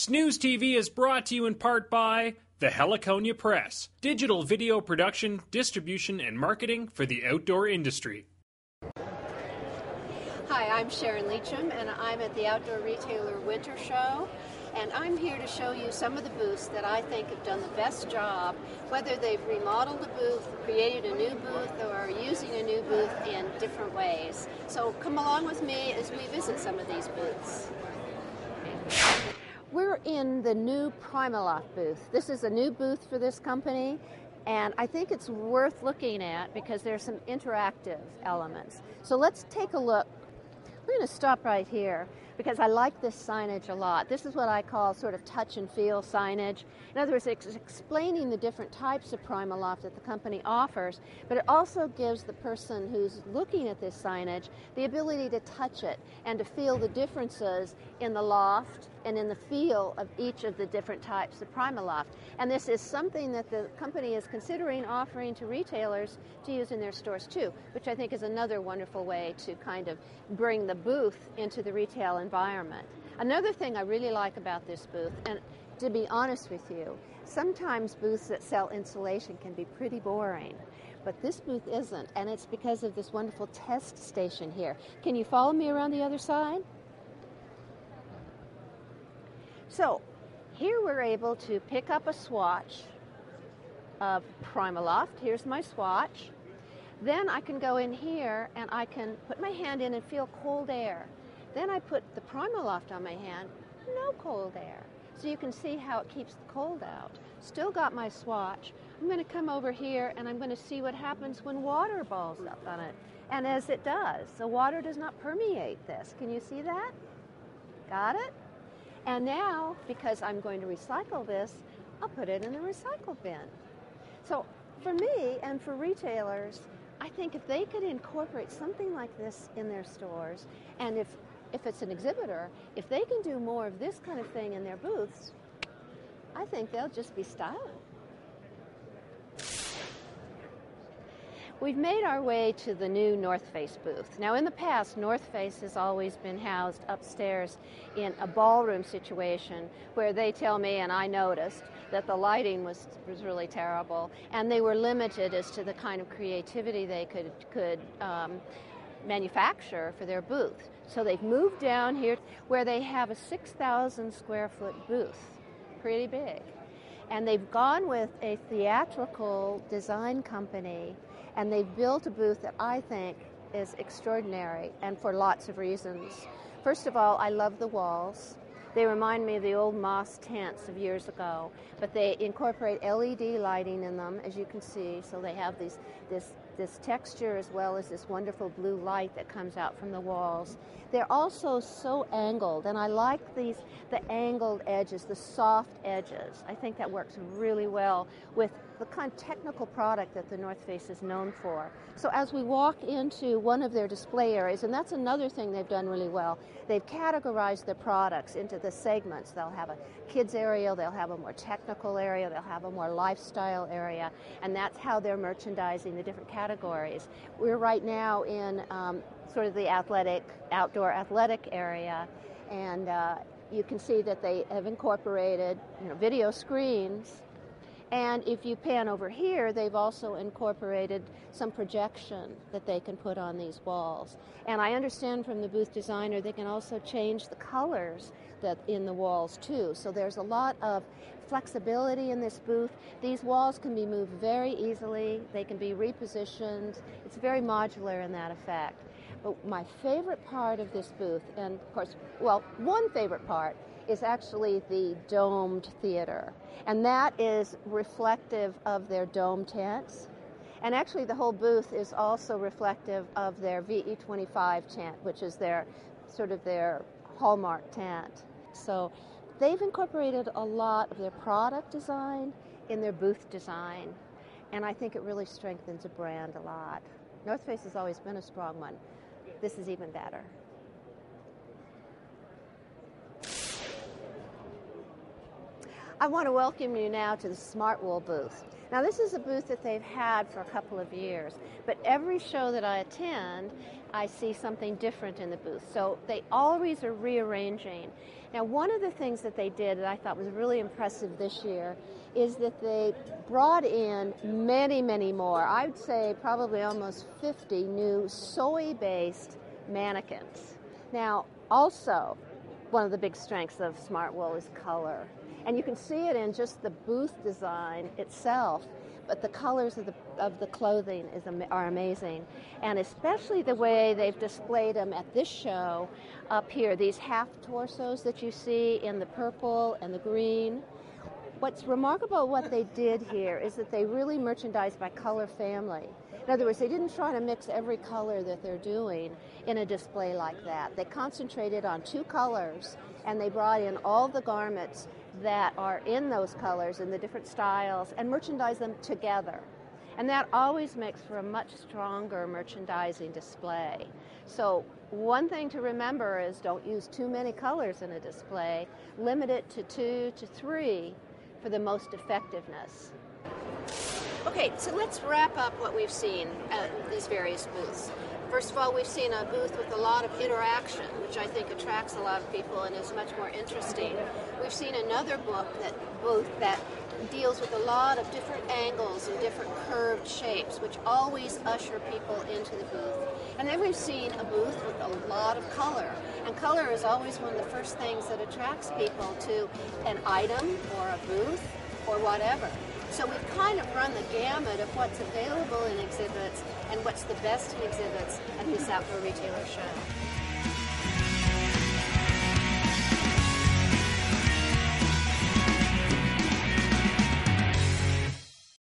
Snooze TV is brought to you in part by the Heliconia Press, digital video production, distribution, and marketing for the outdoor industry. Hi, I'm Sharon Leacham, and I'm at the Outdoor Retailer Winter Show, and I'm here to show you some of the booths that I think have done the best job, whether they've remodeled a booth, created a new booth, or are using a new booth in different ways. So come along with me as we visit some of these booths. We're in the new PrimaLoft booth. This is a new booth for this company, and I think it's worth looking at because there's some interactive elements. So let's take a look. We're going to stop right here because I like this signage a lot. This is what I call sort of touch and feel signage. In other words, it's explaining the different types of PrimaLoft that the company offers, but it also gives the person who's looking at this signage the ability to touch it and to feel the differences in the loft and in the feel of each of the different types of PrimaLoft. And this is something that the company is considering offering to retailers to use in their stores too, which I think is another wonderful way to kind of bring the booth into the retail environment. Another thing I really like about this booth, and to be honest with you, sometimes booths that sell insulation can be pretty boring, but this booth isn't, and it's because of this wonderful test station here. Can you follow me around the other side? So here we're able to pick up a swatch of PrimaLoft. Here's my swatch. Then I can go in here and I can put my hand in and feel cold air. Then I put the PrimaLoft on my hand, no cold air. So you can see how it keeps the cold out. Still got my swatch. I'm going to come over here and I'm going to see what happens when water balls up on it. And as it does, the water does not permeate this. Can you see that? Got it? And now, because I'm going to recycle this, I'll put it in the recycle bin. So for me and for retailers, I think if they could incorporate something like this in their stores, and if it's an exhibitor, if they can do more of this kind of thing in their booths, I think they'll just be styling. We've made our way to the new North Face booth. Now in the past, North Face has always been housed upstairs in a ballroom situation where they tell me, and I noticed, that the lighting was really terrible, and they were limited as to the kind of creativity they could manufacture for their booth. So they've moved down here where they have a 6,000 square foot booth, pretty big. And they've gone with a theatrical design company, and they've built a booth that I think is extraordinary, and for lots of reasons. First of all, I love the walls. They remind me of the old Moss tents of years ago, but they incorporate LED lighting in them, as you can see, so they have this texture as well as this wonderful blue light that comes out from the walls. They're also so angled, and I like the angled edges, the soft edges. I think that works really well with the kind of technical product that the North Face is known for. So as we walk into one of their display areas, and that's another thing they've done really well, they've categorized their products into the segments. They'll have a kids area, they'll have a more technical area, they'll have a more lifestyle area, and that's how they're merchandising the different categories. We're right now in sort of the outdoor athletic area, and you can see that they have incorporated video screens. And if you pan over here, they've also incorporated some projection that they can put on these walls. And I understand from the booth designer, they can also change the colors that in the walls too. So there's a lot of flexibility in this booth. These walls can be moved very easily. They can be repositioned. It's very modular in that effect. But my favorite part of this booth, and of course, well, one favorite part is actually the domed theater. And that is reflective of their dome tents. And actually the whole booth is also reflective of their VE25 tent, which is their sort of their hallmark tent. So they've incorporated a lot of their product design in their booth design. And I think it really strengthens a brand a lot. North Face has always been a strong one. This is even better. I want to welcome you now to the Smartwool booth. Now, this is a booth that they've had for a couple of years, but every show that I attend, I see something different in the booth. So they always are rearranging. Now, one of the things that they did that I thought was really impressive this year is that they brought in many, many more, I would say probably almost 50 new soy-based mannequins. Now, also, one of the big strengths of Smartwool is color. And you can see it in just the booth design itself, but the colors of the clothing are amazing. And especially the way they've displayed them at this show up here, these half torsos that you see in the purple and the green. What's remarkable about what they did here is that they really merchandised by color family. In other words, they didn't try to mix every color that they're doing in a display like that. They concentrated on 2 colors, and they brought in all the garments that are in those colors and the different styles and merchandise them together. And that always makes for a much stronger merchandising display. So one thing to remember is don't use too many colors in a display. Limit it to 2 to 3 for the most effectiveness. Okay, so let's wrap up what we've seen at these various booths. First of all, we've seen a booth with a lot of interaction, which I think attracts a lot of people and is much more interesting. We've seen another booth that deals with a lot of different angles and different curved shapes, which always usher people into the booth. And then we've seen a booth with a lot of color. And color is always one of the first things that attracts people to an item or a booth or whatever. So we've kind of run the gamut of what's available in exhibits and what's the best in exhibits at this Outdoor Retailer show.